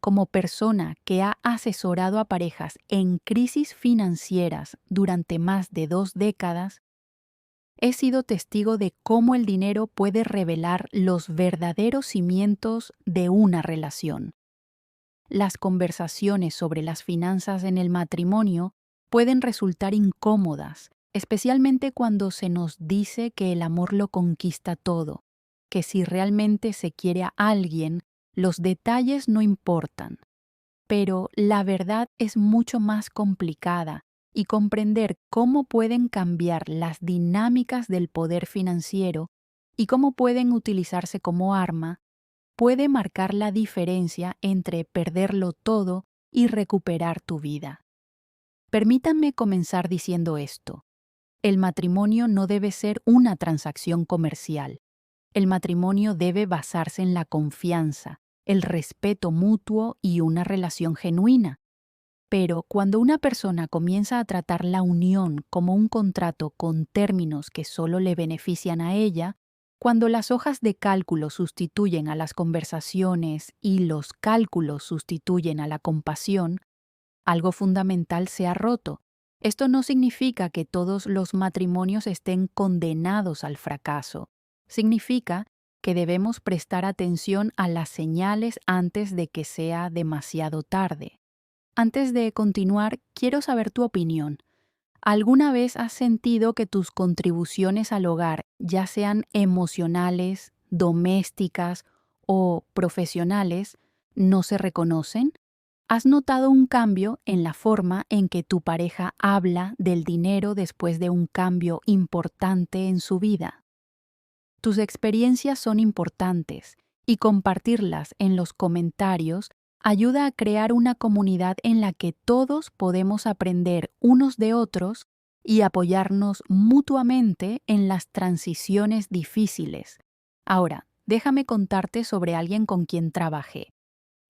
como persona que ha asesorado a parejas en crisis financieras durante más de 2 décadas, he sido testigo de cómo el dinero puede revelar los verdaderos cimientos de una relación. Las conversaciones sobre las finanzas en el matrimonio pueden resultar incómodas, especialmente cuando se nos dice que el amor lo conquista todo, que si realmente se quiere a alguien, los detalles no importan. Pero la verdad es mucho más complicada y comprender cómo pueden cambiar las dinámicas del poder financiero y cómo pueden utilizarse como arma puede marcar la diferencia entre perderlo todo y recuperar tu vida. Permítanme comenzar diciendo esto. El matrimonio no debe ser una transacción comercial. El matrimonio debe basarse en la confianza, el respeto mutuo y una relación genuina. Pero cuando una persona comienza a tratar la unión como un contrato con términos que solo le benefician a ella, cuando las hojas de cálculo sustituyen a las conversaciones y los cálculos sustituyen a la compasión, algo fundamental se ha roto. Esto no significa que todos los matrimonios estén condenados al fracaso. Significa que debemos prestar atención a las señales antes de que sea demasiado tarde. Antes de continuar, quiero saber tu opinión. ¿Alguna vez has sentido que tus contribuciones al hogar, ya sean emocionales, domésticas o profesionales, no se reconocen? ¿Has notado un cambio en la forma en que tu pareja habla del dinero después de un cambio importante en su vida? Tus experiencias son importantes y compartirlas en los comentarios ayuda a crear una comunidad en la que todos podemos aprender unos de otros y apoyarnos mutuamente en las transiciones difíciles. Ahora, déjame contarte sobre alguien con quien trabajé.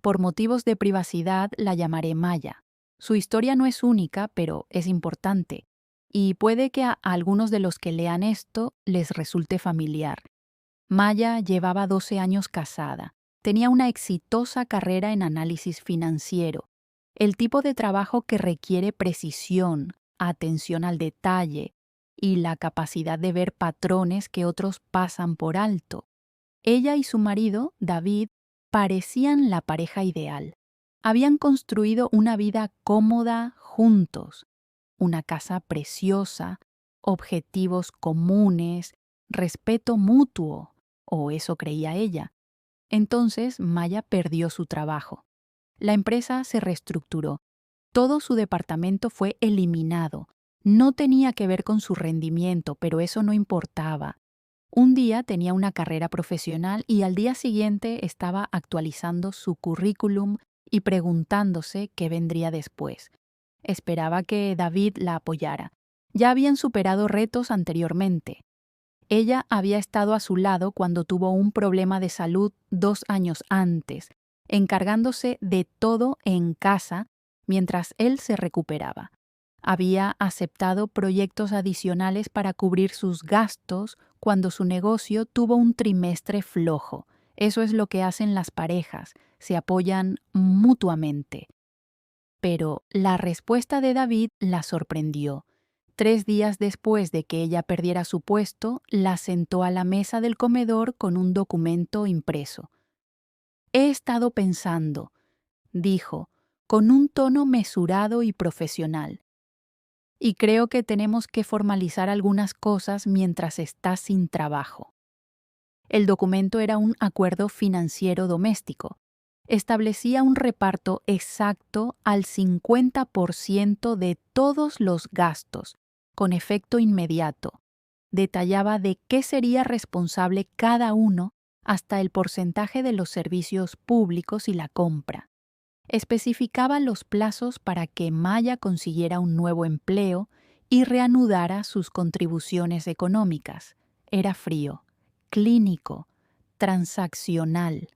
Por motivos de privacidad la llamaré Maya. Su historia no es única, pero es importante, y puede que a algunos de los que lean esto les resulte familiar. Maya llevaba 12 años casada. Tenía una exitosa carrera en análisis financiero, el tipo de trabajo que requiere precisión, atención al detalle y la capacidad de ver patrones que otros pasan por alto. Ella y su marido, David, parecían la pareja ideal. Habían construido una vida cómoda juntos, una casa preciosa, objetivos comunes, respeto mutuo, o eso creía ella. Entonces Maya perdió su trabajo. La empresa se reestructuró. Todo su departamento fue eliminado. No tenía que ver con su rendimiento, pero eso no importaba. Un día tenía una carrera profesional y al día siguiente estaba actualizando su currículum y preguntándose qué vendría después. Esperaba que David la apoyara. Ya habían superado retos anteriormente. Ella había estado a su lado cuando tuvo un problema de salud 2 años antes, encargándose de todo en casa mientras él se recuperaba. Había aceptado proyectos adicionales para cubrir sus gastos cuando su negocio tuvo un trimestre flojo. Eso es lo que hacen las parejas, se apoyan mutuamente. Pero la respuesta de David la sorprendió. 3 días después de que ella perdiera su puesto, la sentó a la mesa del comedor con un documento impreso. He estado pensando, dijo, con un tono mesurado y profesional. Y creo que tenemos que formalizar algunas cosas mientras estás sin trabajo. El documento era un acuerdo financiero doméstico. Establecía un reparto exacto al 50% de todos los gastos, con efecto inmediato. Detallaba de qué sería responsable cada uno hasta el porcentaje de los servicios públicos y la compra. Especificaba los plazos para que Maya consiguiera un nuevo empleo y reanudara sus contribuciones económicas. Era frío, clínico, transaccional.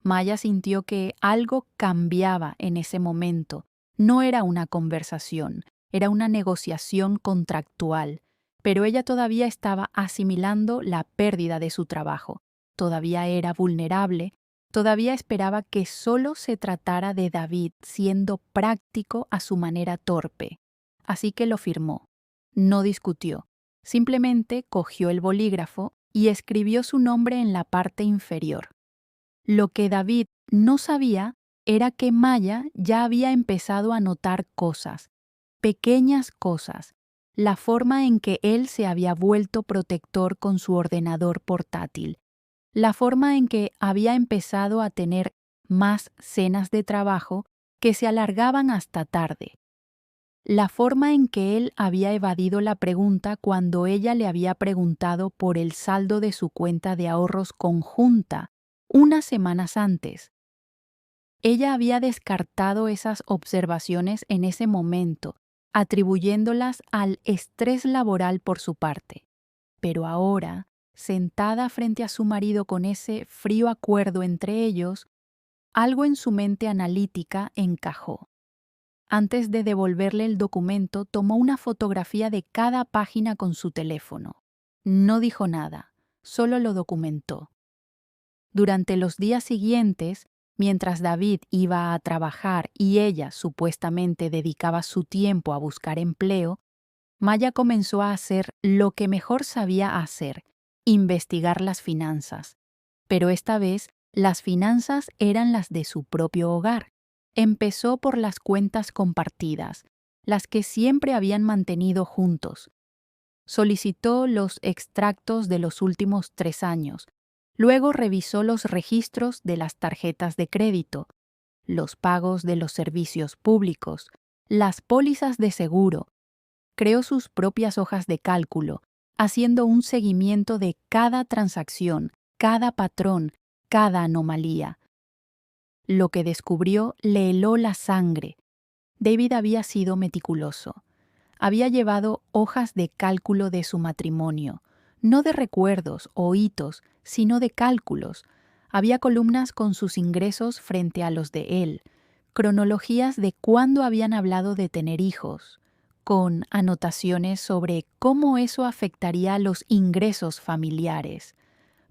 Maya sintió que algo cambiaba en ese momento. No era una conversación, era una negociación contractual, pero ella todavía estaba asimilando la pérdida de su trabajo. Todavía era vulnerable, Todavía esperaba que solo se tratara de David siendo práctico a su manera torpe, así que lo firmó. No discutió, simplemente cogió el bolígrafo y escribió su nombre en la parte inferior. Lo que David no sabía era que Maya ya había empezado a notar cosas, pequeñas cosas, la forma en que él se había vuelto protector con su ordenador portátil, la forma en que había empezado a tener más cenas de trabajo que se alargaban hasta tarde, la forma en que él había evadido la pregunta cuando ella le había preguntado por el saldo de su cuenta de ahorros conjunta unas semanas antes. Ella había descartado esas observaciones en ese momento, atribuyéndolas al estrés laboral por su parte. Pero ahora, sentada frente a su marido con ese frío acuerdo entre ellos, algo en su mente analítica encajó. Antes de devolverle el documento, tomó una fotografía de cada página con su teléfono. No dijo nada, solo lo documentó. Durante los días siguientes, mientras David iba a trabajar y ella supuestamente dedicaba su tiempo a buscar empleo, Maya comenzó a hacer lo que mejor sabía hacer, investigar las finanzas. Pero esta vez, las finanzas eran las de su propio hogar. Empezó por las cuentas compartidas, las que siempre habían mantenido juntos. Solicitó los extractos de los últimos 3 años. Luego revisó los registros de las tarjetas de crédito, los pagos de los servicios públicos, las pólizas de seguro. Creó sus propias hojas de cálculo, haciendo un seguimiento de cada transacción, cada patrón, cada anomalía. Lo que descubrió le heló la sangre. David había sido meticuloso. Había llevado hojas de cálculo de su matrimonio, no de recuerdos o hitos, sino de cálculos. Había columnas con sus ingresos frente a los de él, cronologías de cuándo habían hablado de tener hijos, con anotaciones sobre cómo eso afectaría a los ingresos familiares,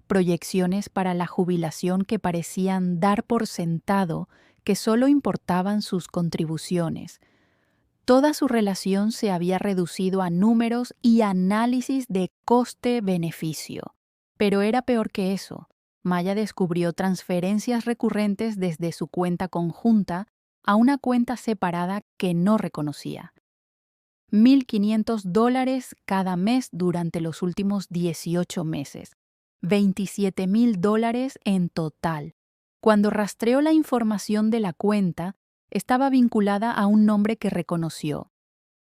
proyecciones para la jubilación que parecían dar por sentado que solo importaban sus contribuciones. Toda su relación se había reducido a números y análisis de coste-beneficio. Pero era peor que eso. Maya descubrió transferencias recurrentes desde su cuenta conjunta a una cuenta separada que no reconocía. $1,500 cada mes durante los últimos 18 meses. $27,000 en total. Cuando rastreó la información de la cuenta, estaba vinculada a un nombre que reconoció: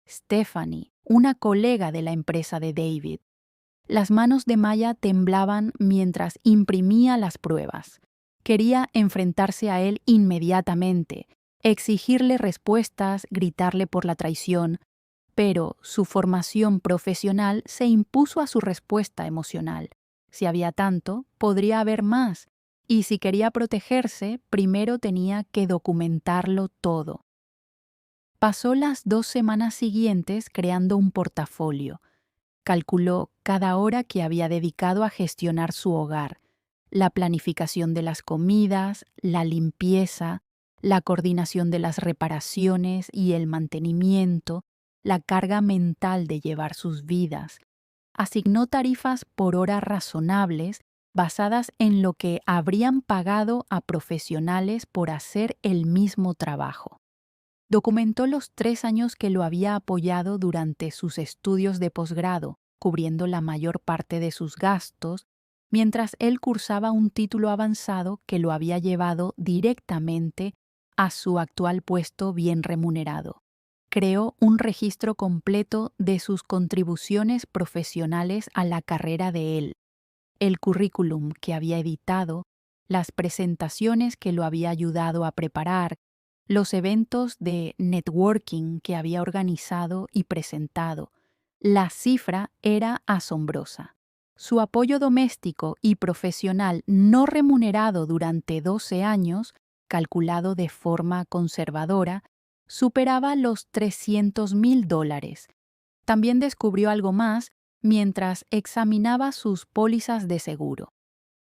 Stephanie, una colega de la empresa de David. Las manos de Maya temblaban mientras imprimía las pruebas. Quería enfrentarse a él inmediatamente, exigirle respuestas, gritarle por la traición, pero su formación profesional se impuso a su respuesta emocional. Si había tanto, podría haber más, y si quería protegerse, primero tenía que documentarlo todo. Pasó las 2 semanas siguientes creando un portafolio. Calculó cada hora que había dedicado a gestionar su hogar, la planificación de las comidas, la limpieza, la coordinación de las reparaciones y el mantenimiento, la carga mental de llevar sus vidas. Asignó tarifas por hora razonables basadas en lo que habrían pagado a profesionales por hacer el mismo trabajo. Documentó los 3 años que lo había apoyado durante sus estudios de posgrado, cubriendo la mayor parte de sus gastos, mientras él cursaba un título avanzado que lo había llevado directamente a su actual puesto bien remunerado. Creó un registro completo de sus contribuciones profesionales a la carrera de él, el currículum que había editado, las presentaciones que lo había ayudado a preparar, los eventos de networking que había organizado y presentado. La cifra era asombrosa. Su apoyo doméstico y profesional no remunerado durante 12 años, calculado de forma conservadora, superaba los $300,000. También descubrió algo más mientras examinaba sus pólizas de seguro.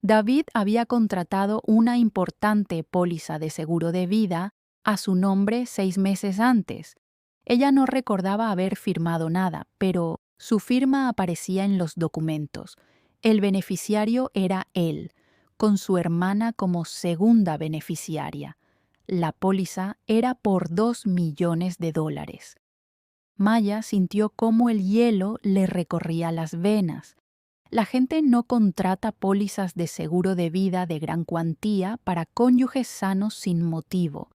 David había contratado una importante póliza de seguro de vida a su nombre 6 meses antes. Ella no recordaba haber firmado nada, pero su firma aparecía en los documentos. El beneficiario era él, con su hermana como segunda beneficiaria. La póliza era por $2 millones. Maya sintió cómo el hielo le recorría las venas. La gente no contrata pólizas de seguro de vida de gran cuantía para cónyuges sanos sin motivo.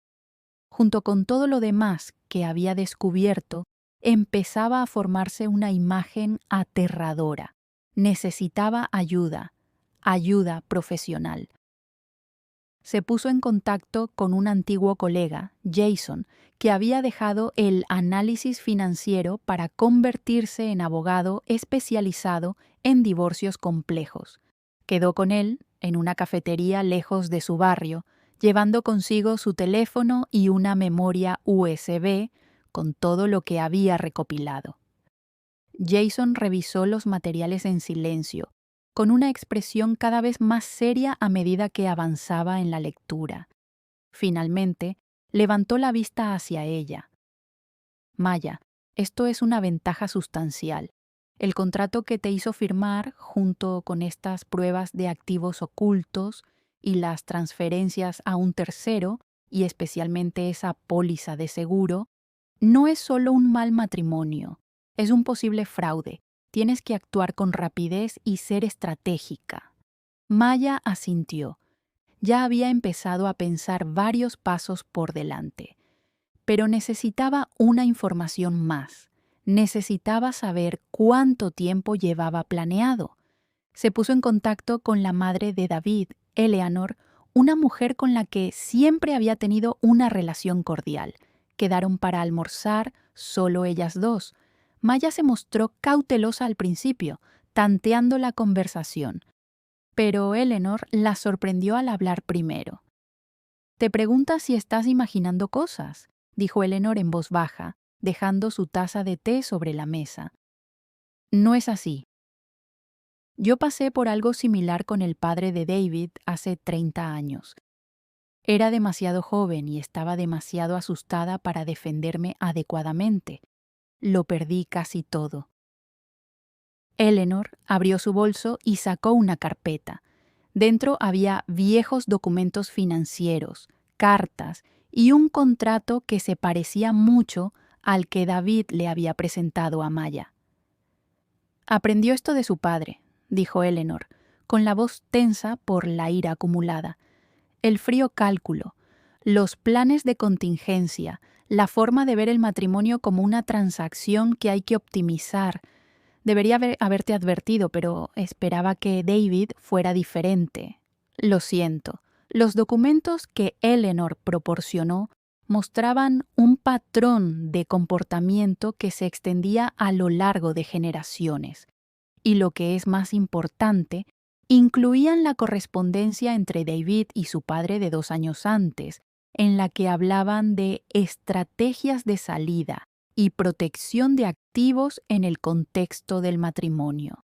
Junto con todo lo demás que había descubierto, empezaba a formarse una imagen aterradora. Necesitaba ayuda, ayuda profesional. Se puso en contacto con un antiguo colega, Jason, que había dejado el análisis financiero para convertirse en abogado especializado en divorcios complejos. Quedó con él en una cafetería lejos de su barrio, llevando consigo su teléfono y una memoria USB con todo lo que había recopilado. Jason revisó los materiales en silencio, con una expresión cada vez más seria a medida que avanzaba en la lectura. Finalmente, levantó la vista hacia ella. Maya, esto es una ventaja sustancial. El contrato que te hizo firmar, junto con estas pruebas de activos ocultos y las transferencias a un tercero, y especialmente esa póliza de seguro, no es solo un mal matrimonio, es un posible fraude. Tienes que actuar con rapidez y ser estratégica. Maya asintió. Ya había empezado a pensar varios pasos por delante. Pero necesitaba una información más. Necesitaba saber cuánto tiempo llevaba planeado. Se puso en contacto con la madre de David, Eleanor, una mujer con la que siempre había tenido una relación cordial. Quedaron para almorzar solo ellas dos. Maya se mostró cautelosa al principio, tanteando la conversación, pero Eleanor la sorprendió al hablar primero. «Te preguntas si estás imaginando cosas», dijo Eleanor en voz baja, dejando su taza de té sobre la mesa. «No es así. Yo pasé por algo similar con el padre de David hace 30 años. Era demasiado joven y estaba demasiado asustada para defenderme adecuadamente. Lo perdí casi todo». Eleanor abrió su bolso y sacó una carpeta. Dentro había viejos documentos financieros, cartas y un contrato que se parecía mucho al que David le había presentado a Maya. «Aprendió esto de su padre», dijo Eleanor, con la voz tensa por la ira acumulada. «El frío cálculo, los planes de contingencia, la forma de ver el matrimonio como una transacción que hay que optimizar. Debería haberte advertido, pero esperaba que David fuera diferente. Lo siento». Los documentos que Eleanor proporcionó mostraban un patrón de comportamiento que se extendía a lo largo de generaciones. Y lo que es más importante, incluían la correspondencia entre David y su padre de 2 años antes, en la que hablaban de estrategias de salida y protección de activos en el contexto del matrimonio.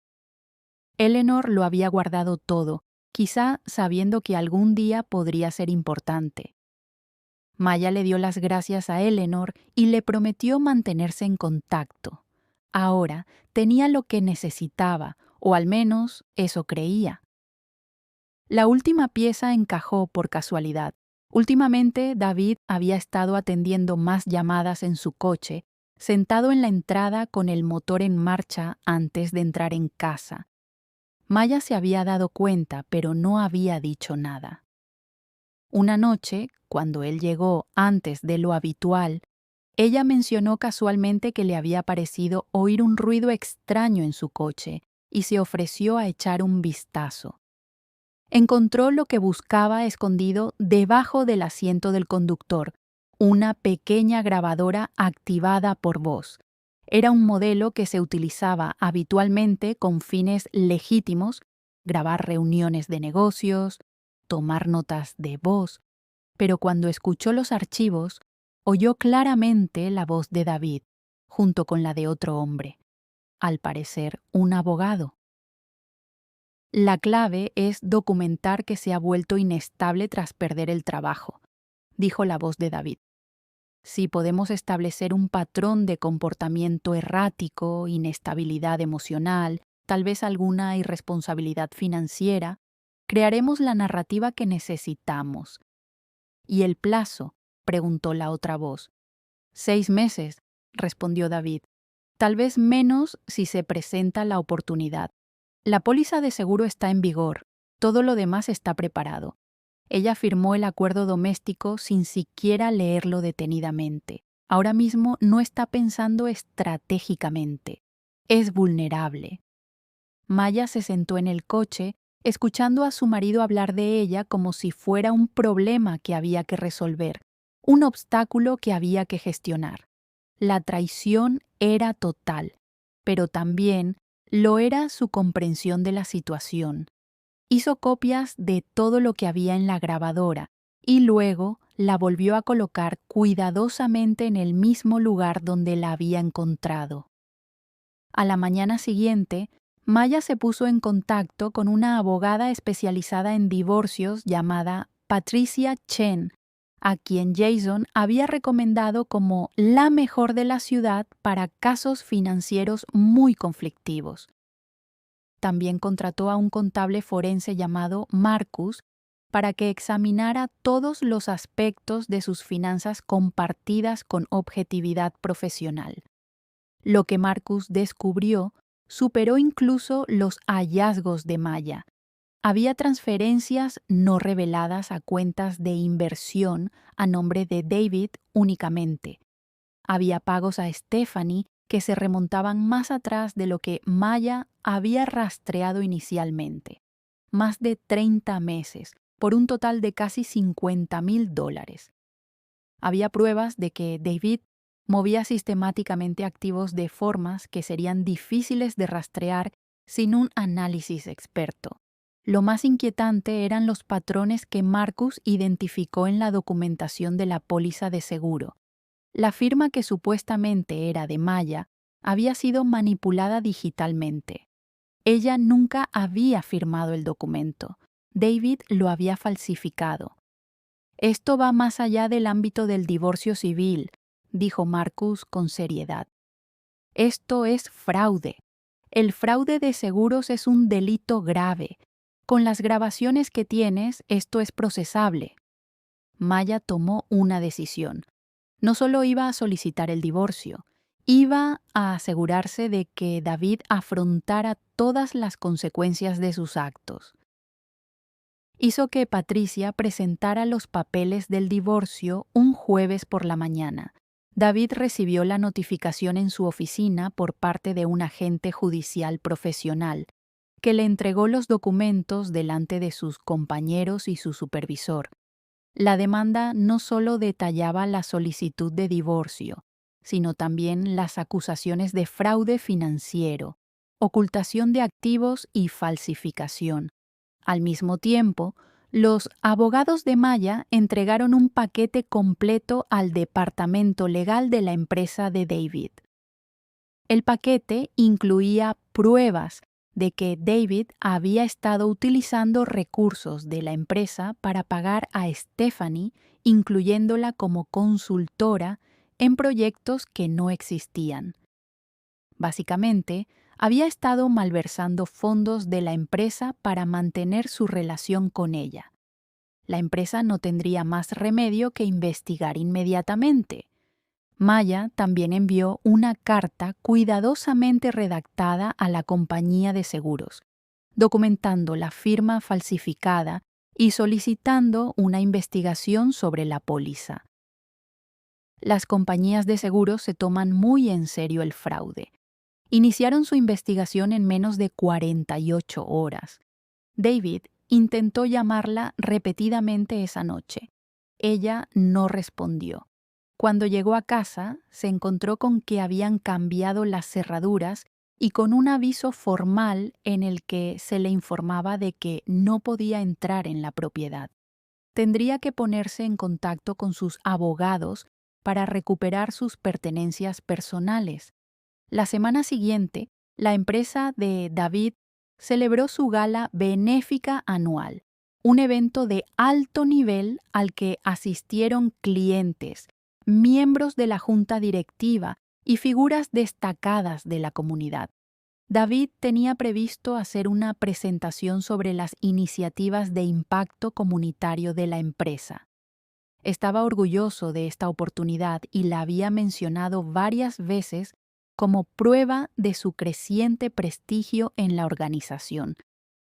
Eleanor lo había guardado todo, quizá sabiendo que algún día podría ser importante. Maya le dio las gracias a Eleanor y le prometió mantenerse en contacto. Ahora tenía lo que necesitaba, o al menos eso creía. La última pieza encajó por casualidad. Últimamente David había estado atendiendo más llamadas en su coche, sentado en la entrada con el motor en marcha antes de entrar en casa. Maya se había dado cuenta, pero no había dicho nada. Una noche, cuando él llegó antes de lo habitual, ella mencionó casualmente que le había parecido oír un ruido extraño en su coche y se ofreció a echar un vistazo. Encontró lo que buscaba escondido debajo del asiento del conductor, una pequeña grabadora activada por voz. Era un modelo que se utilizaba habitualmente con fines legítimos, grabar reuniones de negocios, tomar notas de voz, pero cuando escuchó los archivos, oyó claramente la voz de David, junto con la de otro hombre, al parecer un abogado. La clave es documentar que se ha vuelto inestable tras perder el trabajo, dijo la voz de David. Si podemos establecer un patrón de comportamiento errático, inestabilidad emocional, tal vez alguna irresponsabilidad financiera, crearemos la narrativa que necesitamos. ¿Y el plazo?, preguntó la otra voz. 6 meses, respondió David. Tal vez menos si se presenta la oportunidad. La póliza de seguro está en vigor. Todo lo demás está preparado. Ella firmó el acuerdo doméstico sin siquiera leerlo detenidamente. Ahora mismo no está pensando estratégicamente. Es vulnerable. Maya se sentó en el coche, escuchando a su marido hablar de ella como si fuera un problema que había que resolver, un obstáculo que había que gestionar. La traición era total, pero también lo era su comprensión de la situación. Hizo copias de todo lo que había en la grabadora y luego la volvió a colocar cuidadosamente en el mismo lugar donde la había encontrado. A la mañana siguiente, Maya se puso en contacto con una abogada especializada en divorcios llamada Patricia Chen, a quien Jason había recomendado como la mejor de la ciudad para casos financieros muy conflictivos. También contrató a un contable forense llamado Marcus para que examinara todos los aspectos de sus finanzas compartidas con objetividad profesional. Lo que Marcus descubrió superó incluso los hallazgos de Maya. Había transferencias no reveladas a cuentas de inversión a nombre de David únicamente. Había pagos a Stephanie que se remontaban más atrás de lo que Maya había rastreado inicialmente, más de 30 meses, por un total de casi $50,000. Había pruebas de que David movía sistemáticamente activos de formas que serían difíciles de rastrear sin un análisis experto. Lo más inquietante eran los patrones que Marcus identificó en la documentación de la póliza de seguro. La firma que supuestamente era de Maya había sido manipulada digitalmente. Ella nunca había firmado el documento. David lo había falsificado. Esto va más allá del ámbito del divorcio civil, dijo Marcus con seriedad. Esto es fraude. El fraude de seguros es un delito grave. Con las grabaciones que tienes, esto es procesable. Maya tomó una decisión. No solo iba a solicitar el divorcio, iba a asegurarse de que David afrontara todas las consecuencias de sus actos. Hizo que Patricia presentara los papeles del divorcio un jueves por la mañana. David recibió la notificación en su oficina por parte de un agente judicial profesional, que le entregó los documentos delante de sus compañeros y su supervisor. La demanda no solo detallaba la solicitud de divorcio, sino también las acusaciones de fraude financiero, ocultación de activos y falsificación. Al mismo tiempo, los abogados de Maya entregaron un paquete completo al departamento legal de la empresa de David. El paquete incluía pruebas de que David había estado utilizando recursos de la empresa para pagar a Stephanie, incluyéndola como consultora en proyectos que no existían. Básicamente, había estado malversando fondos de la empresa para mantener su relación con ella. La empresa no tendría más remedio que investigar inmediatamente. Maya también envió una carta cuidadosamente redactada a la compañía de seguros, documentando la firma falsificada y solicitando una investigación sobre la póliza. Las compañías de seguros se toman muy en serio el fraude. Iniciaron su investigación en menos de 48 horas. David intentó llamarla repetidamente esa noche. Ella no respondió. Cuando llegó a casa, se encontró con que habían cambiado las cerraduras y con un aviso formal en el que se le informaba de que no podía entrar en la propiedad. Tendría que ponerse en contacto con sus abogados para recuperar sus pertenencias personales. La semana siguiente, la empresa de David celebró su gala benéfica anual, un evento de alto nivel al que asistieron clientes, miembros de la junta directiva y figuras destacadas de la comunidad. David tenía previsto hacer una presentación sobre las iniciativas de impacto comunitario de la empresa. Estaba orgulloso de esta oportunidad y la había mencionado varias veces como prueba de su creciente prestigio en la organización.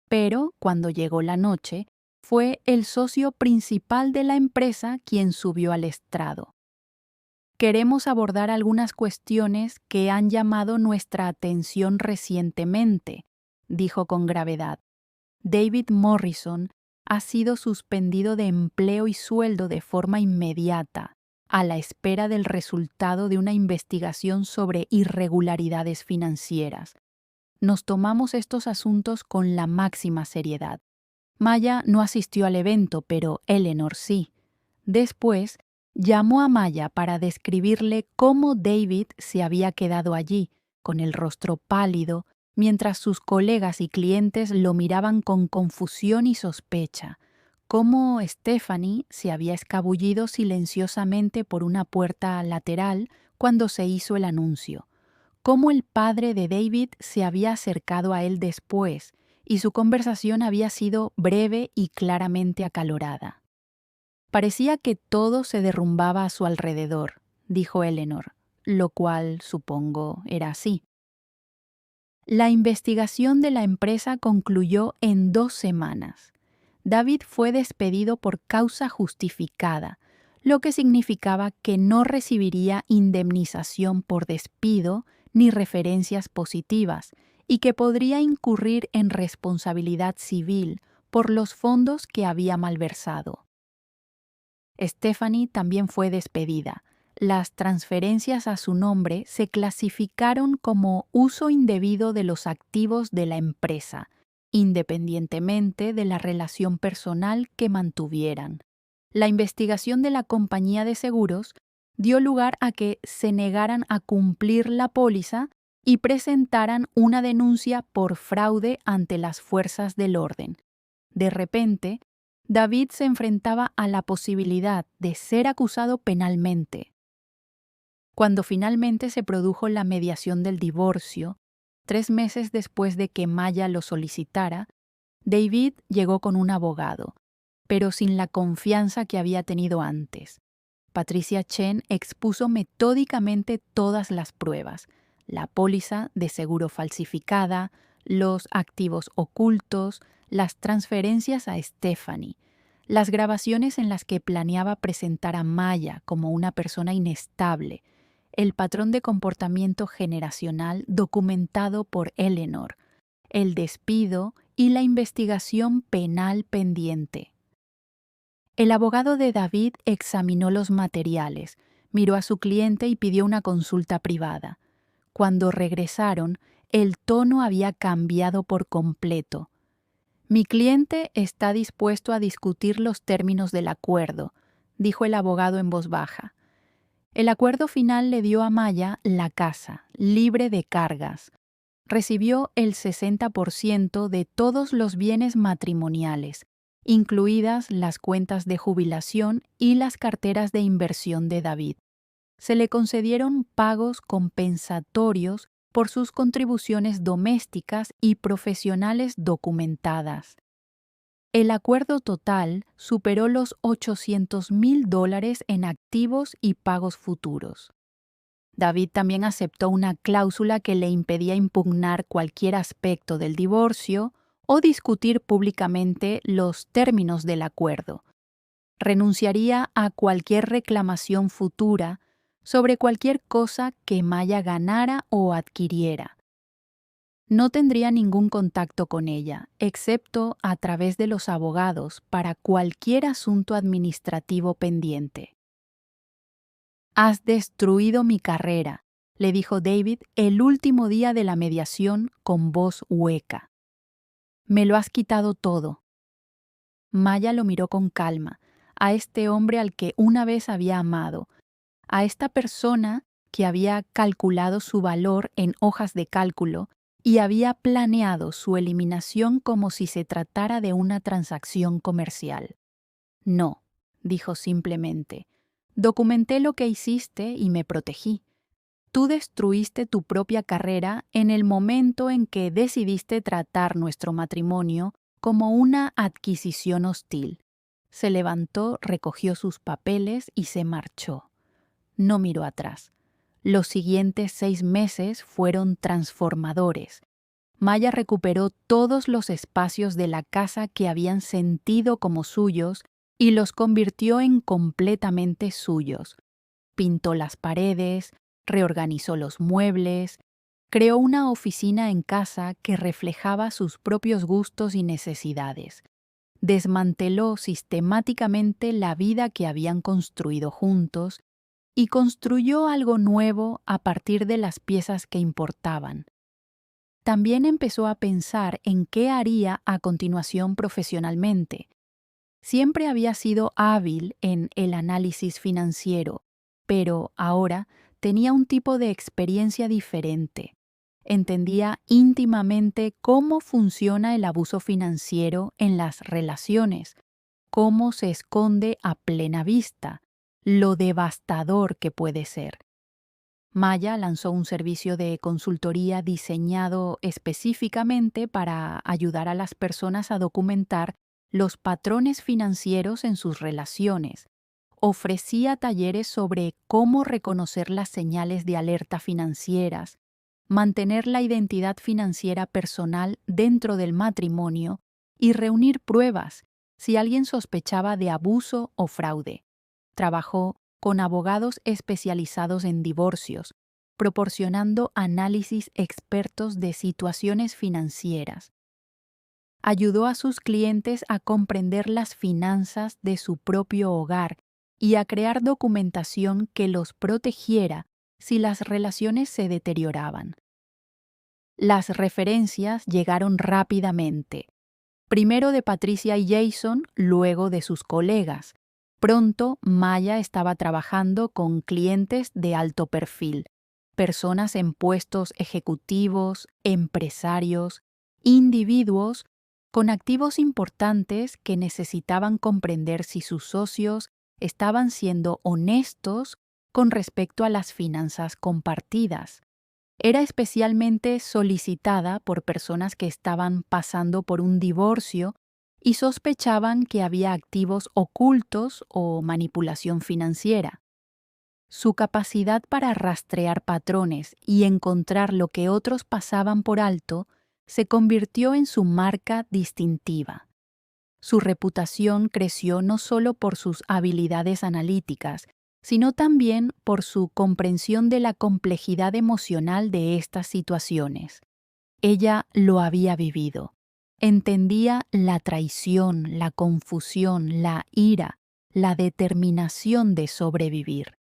Pero, cuando llegó la noche, fue el socio principal de la empresa quien subió al estrado. Queremos abordar algunas cuestiones que han llamado nuestra atención recientemente, dijo con gravedad. David Morrison ha sido suspendido de empleo y sueldo de forma inmediata, a la espera del resultado de una investigación sobre irregularidades financieras. Nos tomamos estos asuntos con la máxima seriedad. Maya no asistió al evento, pero Eleanor sí. Después, llamó a Maya para describirle cómo David se había quedado allí, con el rostro pálido, mientras sus colegas y clientes lo miraban con confusión y sospecha, cómo Stephanie se había escabullido silenciosamente por una puerta lateral cuando se hizo el anuncio, cómo el padre de David se había acercado a él después, y su conversación había sido breve y claramente acalorada. Parecía que todo se derrumbaba a su alrededor, dijo Eleanor, lo cual, supongo, era así. La investigación de la empresa concluyó en 2 semanas. David fue despedido por causa justificada, lo que significaba que no recibiría indemnización por despido ni referencias positivas, y que podría incurrir en responsabilidad civil por los fondos que había malversado. Stephanie también fue despedida. Las transferencias a su nombre se clasificaron como uso indebido de los activos de la empresa, independientemente de la relación personal que mantuvieran. La investigación de la compañía de seguros dio lugar a que se negaran a cumplir la póliza y presentaran una denuncia por fraude ante las fuerzas del orden. De repente, David se enfrentaba a la posibilidad de ser acusado penalmente. Cuando finalmente se produjo la mediación del divorcio, 3 meses después de que Maya lo solicitara, David llegó con un abogado, pero sin la confianza que había tenido antes. Patricia Chen expuso metódicamente todas las pruebas: la póliza de seguro falsificada, los activos ocultos, las transferencias a Stephanie, las grabaciones en las que planeaba presentar a Maya como una persona inestable, el patrón de comportamiento generacional documentado por Eleanor, el despido y la investigación penal pendiente. El abogado de David examinó los materiales, miró a su cliente y pidió una consulta privada. Cuando regresaron, el tono había cambiado por completo. «Mi cliente está dispuesto a discutir los términos del acuerdo», dijo el abogado en voz baja. El acuerdo final le dio a Maya la casa, libre de cargas. Recibió el 60% de todos los bienes matrimoniales, incluidas las cuentas de jubilación y las carteras de inversión de David. Se le concedieron pagos compensatorios por sus contribuciones domésticas y profesionales documentadas. El acuerdo total superó los $800,000 en activos y pagos futuros. David también aceptó una cláusula que le impedía impugnar cualquier aspecto del divorcio o discutir públicamente los términos del acuerdo. Renunciaría a cualquier reclamación futura sobre cualquier cosa que Maya ganara o adquiriera. No tendría ningún contacto con ella, excepto a través de los abogados para cualquier asunto administrativo pendiente. «Has destruido mi carrera», le dijo David el último día de la mediación con voz hueca. «Me lo has quitado todo». Maya lo miró con calma, a este hombre al que una vez había amado, a esta persona que había calculado su valor en hojas de cálculo y había planeado su eliminación como si se tratara de una transacción comercial. No, dijo simplemente. Documenté lo que hiciste y me protegí. Tú destruiste tu propia carrera en el momento en que decidiste tratar nuestro matrimonio como una adquisición hostil. Se levantó, recogió sus papeles y se marchó. No miró atrás. Los siguientes 6 meses fueron transformadores. Maya recuperó todos los espacios de la casa que habían sentido como suyos y los convirtió en completamente suyos. Pintó las paredes, reorganizó los muebles, creó una oficina en casa que reflejaba sus propios gustos y necesidades. Desmanteló sistemáticamente la vida que habían construido juntos y construyó algo nuevo a partir de las piezas que importaban. También empezó a pensar en qué haría a continuación profesionalmente. Siempre había sido hábil en el análisis financiero, pero ahora tenía un tipo de experiencia diferente. Entendía íntimamente cómo funciona el abuso financiero en las relaciones, cómo se esconde a plena vista, lo devastador que puede ser. Maya lanzó un servicio de consultoría diseñado específicamente para ayudar a las personas a documentar los patrones financieros en sus relaciones. Ofrecía talleres sobre cómo reconocer las señales de alerta financieras, mantener la identidad financiera personal dentro del matrimonio y reunir pruebas si alguien sospechaba de abuso o fraude. Trabajó con abogados especializados en divorcios, proporcionando análisis expertos de situaciones financieras. Ayudó a sus clientes a comprender las finanzas de su propio hogar y a crear documentación que los protegiera si las relaciones se deterioraban. Las referencias llegaron rápidamente, primero de Patricia y Jason, luego de sus colegas. Pronto, Maya estaba trabajando con clientes de alto perfil, personas en puestos ejecutivos, empresarios, individuos con activos importantes que necesitaban comprender si sus socios estaban siendo honestos con respecto a las finanzas compartidas. Era especialmente solicitada por personas que estaban pasando por un divorcio y sospechaban que había activos ocultos o manipulación financiera. Su capacidad para rastrear patrones y encontrar lo que otros pasaban por alto se convirtió en su marca distintiva. Su reputación creció no solo por sus habilidades analíticas, sino también por su comprensión de la complejidad emocional de estas situaciones. Ella lo había vivido. Entendía la traición, la confusión, la ira, la determinación de sobrevivir.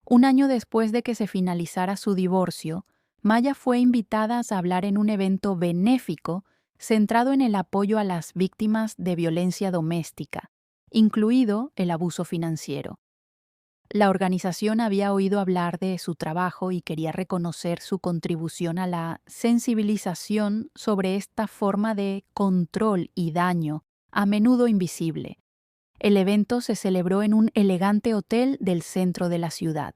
Un año después de que se finalizara su divorcio, Maya fue invitada a hablar en un evento benéfico centrado en el apoyo a las víctimas de violencia doméstica, incluido el abuso financiero. La organización había oído hablar de su trabajo y quería reconocer su contribución a la sensibilización sobre esta forma de control y daño, a menudo invisible. El evento se celebró en un elegante hotel del centro de la ciudad.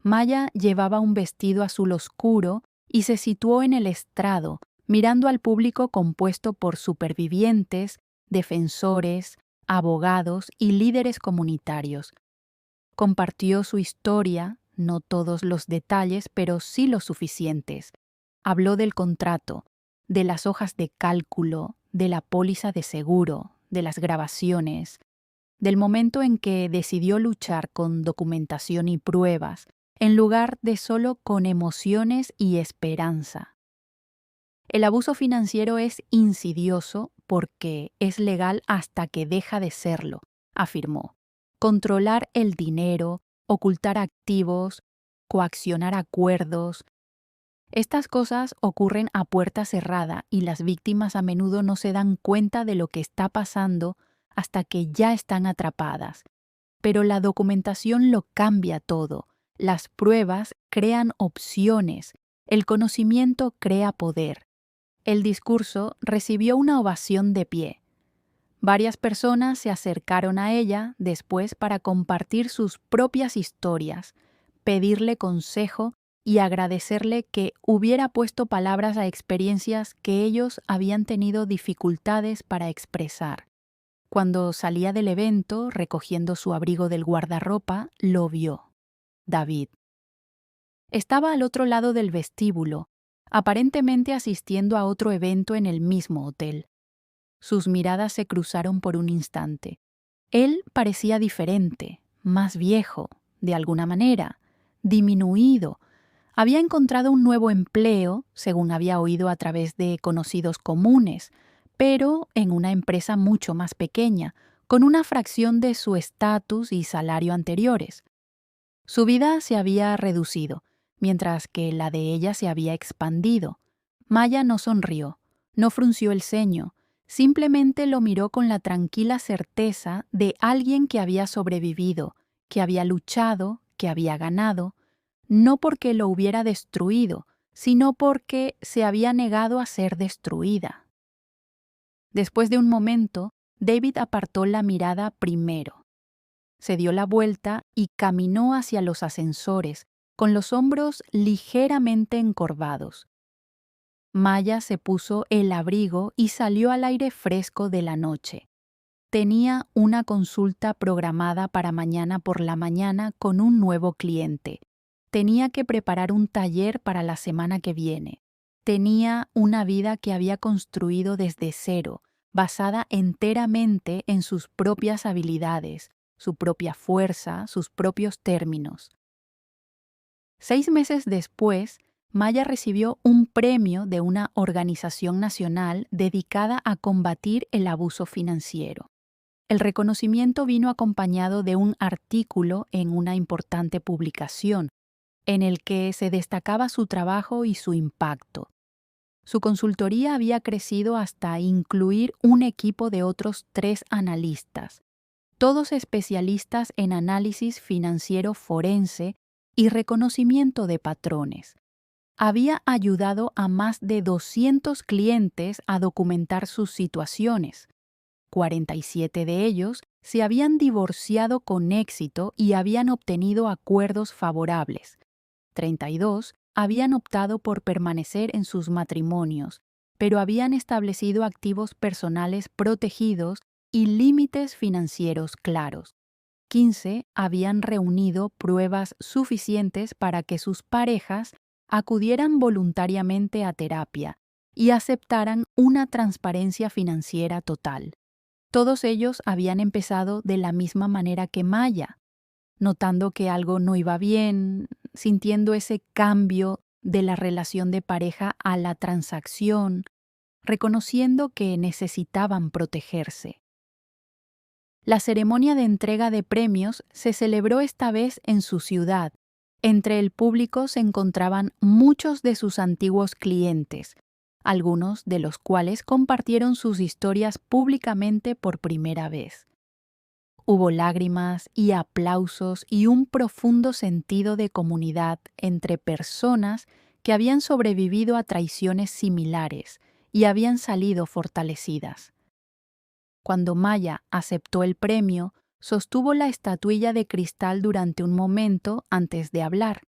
Maya llevaba un vestido azul oscuro y se situó en el estrado, mirando al público compuesto por supervivientes, defensores, abogados y líderes comunitarios. Compartió su historia, no todos los detalles, pero sí los suficientes. Habló del contrato, de las hojas de cálculo, de la póliza de seguro, de las grabaciones, del momento en que decidió luchar con documentación y pruebas, en lugar de solo con emociones y esperanza. El abuso financiero es insidioso porque es legal hasta que deja de serlo, afirmó. Controlar el dinero, ocultar activos, coaccionar acuerdos. Estas cosas ocurren a puerta cerrada y las víctimas a menudo no se dan cuenta de lo que está pasando hasta que ya están atrapadas. Pero la documentación lo cambia todo. Las pruebas crean opciones. El conocimiento crea poder. El discurso recibió una ovación de pie. Varias personas se acercaron a ella después para compartir sus propias historias, pedirle consejo y agradecerle que hubiera puesto palabras a experiencias que ellos habían tenido dificultades para expresar. Cuando salía del evento, recogiendo su abrigo del guardarropa, lo vio. David. Estaba al otro lado del vestíbulo, aparentemente asistiendo a otro evento en el mismo hotel. Sus miradas se cruzaron por un instante. Él parecía diferente, más viejo, de alguna manera, disminuido. Había encontrado un nuevo empleo, según había oído a través de conocidos comunes, pero en una empresa mucho más pequeña, con una fracción de su estatus y salario anteriores. Su vida se había reducido, mientras que la de ella se había expandido. Maya no sonrió, no frunció el ceño, simplemente lo miró con la tranquila certeza de alguien que había sobrevivido, que había luchado, que había ganado, no porque lo hubiera destruido, sino porque se había negado a ser destruida. Después de un momento, David apartó la mirada primero. Se dio la vuelta y caminó hacia los ascensores, con los hombros ligeramente encorvados. Maya se puso el abrigo y salió al aire fresco de la noche. Tenía una consulta programada para mañana por la mañana con un nuevo cliente. Tenía que preparar un taller para la semana que viene. Tenía una vida que había construido desde cero, basada enteramente en sus propias habilidades, su propia fuerza, sus propios términos. 6 meses después, Maya recibió un premio de una organización nacional dedicada a combatir el abuso financiero. El reconocimiento vino acompañado de un artículo en una importante publicación, en el que se destacaba su trabajo y su impacto. Su consultoría había crecido hasta incluir un equipo de otros 3 analistas, todos especialistas en análisis financiero forense y reconocimiento de patrones. Había ayudado a más de 200 clientes a documentar sus situaciones. 47 de ellos se habían divorciado con éxito y habían obtenido acuerdos favorables. 32 habían optado por permanecer en sus matrimonios, pero habían establecido activos personales protegidos y límites financieros claros. 15 habían reunido pruebas suficientes para que sus parejas acudieran voluntariamente a terapia y aceptaran una transparencia financiera total. Todos ellos habían empezado de la misma manera que Maya, notando que algo no iba bien, sintiendo ese cambio de la relación de pareja a la transacción, reconociendo que necesitaban protegerse. La ceremonia de entrega de premios se celebró esta vez en su ciudad. Entre el público se encontraban muchos de sus antiguos clientes, algunos de los cuales compartieron sus historias públicamente por primera vez. Hubo lágrimas y aplausos y un profundo sentido de comunidad entre personas que habían sobrevivido a traiciones similares y habían salido fortalecidas. Cuando Maya aceptó el premio, sostuvo la estatuilla de cristal durante un momento antes de hablar.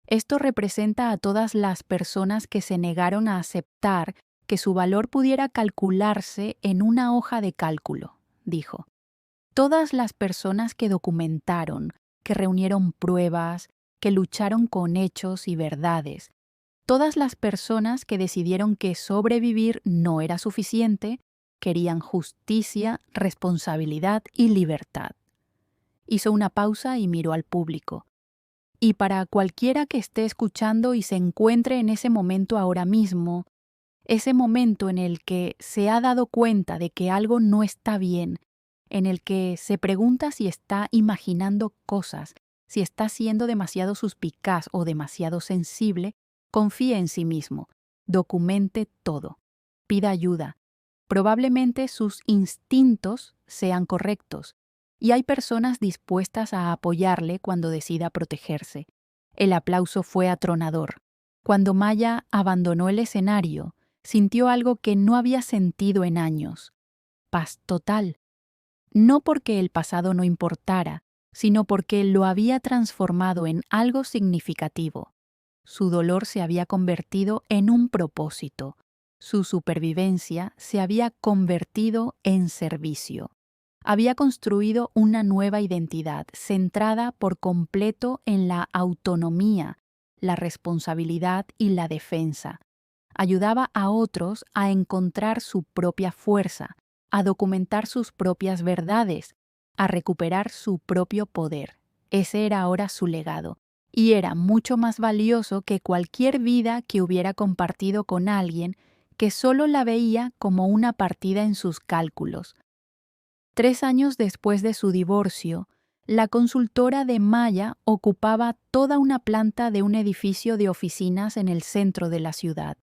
Esto representa a todas las personas que se negaron a aceptar que su valor pudiera calcularse en una hoja de cálculo, dijo. Todas las personas que documentaron, que reunieron pruebas, que lucharon con hechos y verdades. Todas las personas que decidieron que sobrevivir no era suficiente, querían justicia, responsabilidad y libertad. Hizo una pausa y miró al público. Y para cualquiera que esté escuchando y se encuentre en ese momento ahora mismo, ese momento en el que se ha dado cuenta de que algo no está bien, en el que se pregunta si está imaginando cosas, si está siendo demasiado suspicaz o demasiado sensible, confíe en sí mismo, documente todo, pida ayuda. Probablemente sus instintos sean correctos, y hay personas dispuestas a apoyarle cuando decida protegerse. El aplauso fue atronador. Cuando Maya abandonó el escenario, sintió algo que no había sentido en años: paz total. No porque el pasado no importara, sino porque lo había transformado en algo significativo. Su dolor se había convertido en un propósito. Su supervivencia se había convertido en servicio. Había construido una nueva identidad centrada por completo en la autonomía, la responsabilidad y la defensa. Ayudaba a otros a encontrar su propia fuerza, a documentar sus propias verdades, a recuperar su propio poder. Ese era ahora su legado, y era mucho más valioso que cualquier vida que hubiera compartido con alguien que solo la veía como una partida en sus cálculos. 3 años después de su divorcio, la consultora de Maya ocupaba toda una planta de un edificio de oficinas en el centro de la ciudad.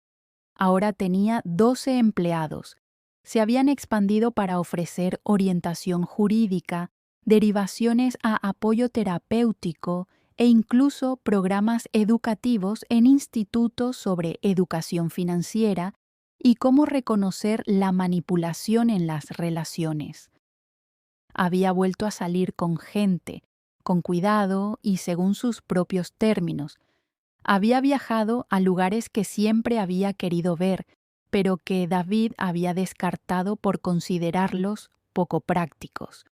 Ahora tenía 12 empleados. Se habían expandido para ofrecer orientación jurídica, derivaciones a apoyo terapéutico e incluso programas educativos en institutos sobre educación financiera y cómo reconocer la manipulación en las relaciones. Había vuelto a salir con gente, con cuidado y según sus propios términos. Había viajado a lugares que siempre había querido ver, pero que David había descartado por considerarlos poco prácticos.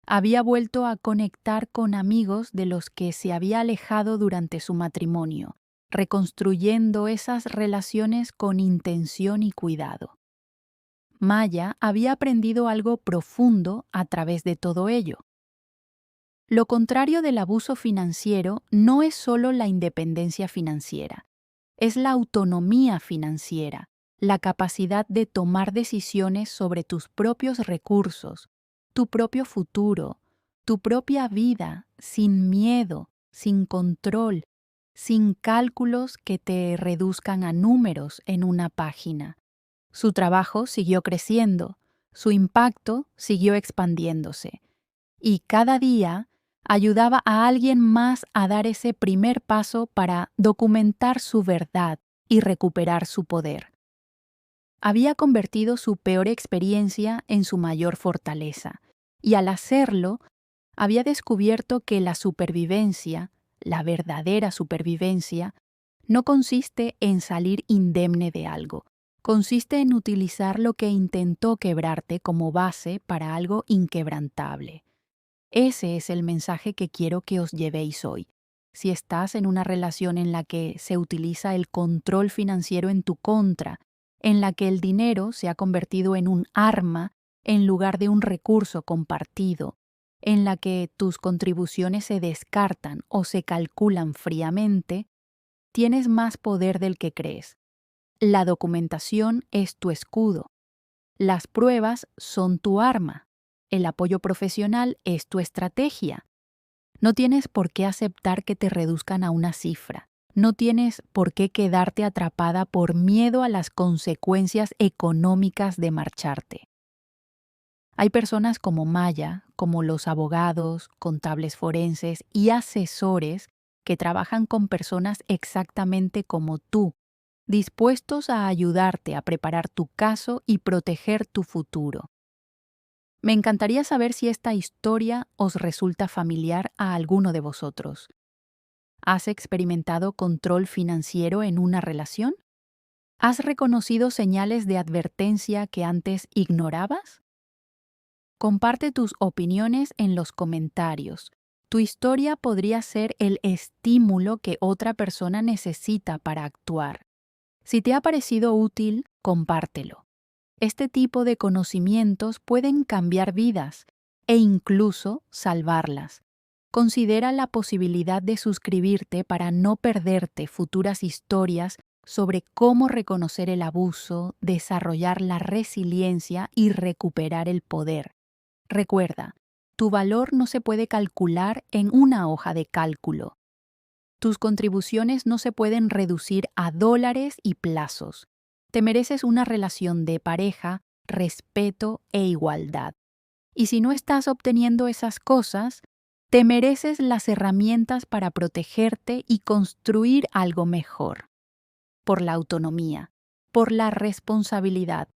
Había vuelto a conectar con amigos de los que se había alejado durante su matrimonio, reconstruyendo esas relaciones con intención y cuidado. Maya había aprendido algo profundo a través de todo ello. Lo contrario del abuso financiero no es solo la independencia financiera, es la autonomía financiera, la capacidad de tomar decisiones sobre tus propios recursos, tu propio futuro, tu propia vida, sin miedo, sin control, sin cálculos que te reduzcan a números en una página. Su trabajo siguió creciendo, su impacto siguió expandiéndose, y cada día ayudaba a alguien más a dar ese primer paso para documentar su verdad y recuperar su poder. Había convertido su peor experiencia en su mayor fortaleza, y al hacerlo, había descubierto que la supervivencia, la verdadera supervivencia, no consiste en salir indemne de algo, consiste en utilizar lo que intentó quebrarte como base para algo inquebrantable. Ese es el mensaje que quiero que os llevéis hoy. Si estás en una relación en la que se utiliza el control financiero en tu contra, en la que el dinero se ha convertido en un arma en lugar de un recurso compartido, en la que tus contribuciones se descartan o se calculan fríamente, tienes más poder del que crees. La documentación es tu escudo. Las pruebas son tu arma. El apoyo profesional es tu estrategia. No tienes por qué aceptar que te reduzcan a una cifra. No tienes por qué quedarte atrapada por miedo a las consecuencias económicas de marcharte. Hay personas como Maya, como los abogados, contables forenses y asesores que trabajan con personas exactamente como tú, dispuestos a ayudarte a preparar tu caso y proteger tu futuro. Me encantaría saber si esta historia os resulta familiar a alguno de vosotros. ¿Has experimentado control financiero en una relación? ¿Has reconocido señales de advertencia que antes ignorabas? Comparte tus opiniones en los comentarios. Tu historia podría ser el estímulo que otra persona necesita para actuar. Si te ha parecido útil, compártelo. Este tipo de conocimientos pueden cambiar vidas e incluso salvarlas. Considera la posibilidad de suscribirte para no perderte futuras historias sobre cómo reconocer el abuso, desarrollar la resiliencia y recuperar el poder. Recuerda, tu valor no se puede calcular en una hoja de cálculo. Tus contribuciones no se pueden reducir a dólares y plazos. Te mereces una relación de pareja, respeto e igualdad. Y si no estás obteniendo esas cosas, te mereces las herramientas para protegerte y construir algo mejor. por la autonomía, por la responsabilidad,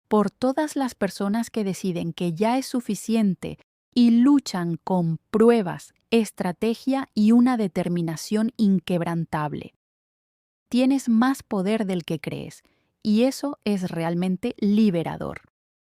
por todas las personas que deciden que ya es suficiente y luchan con pruebas, estrategia y una determinación inquebrantable. Tienes más poder del que crees, y eso es realmente liberador.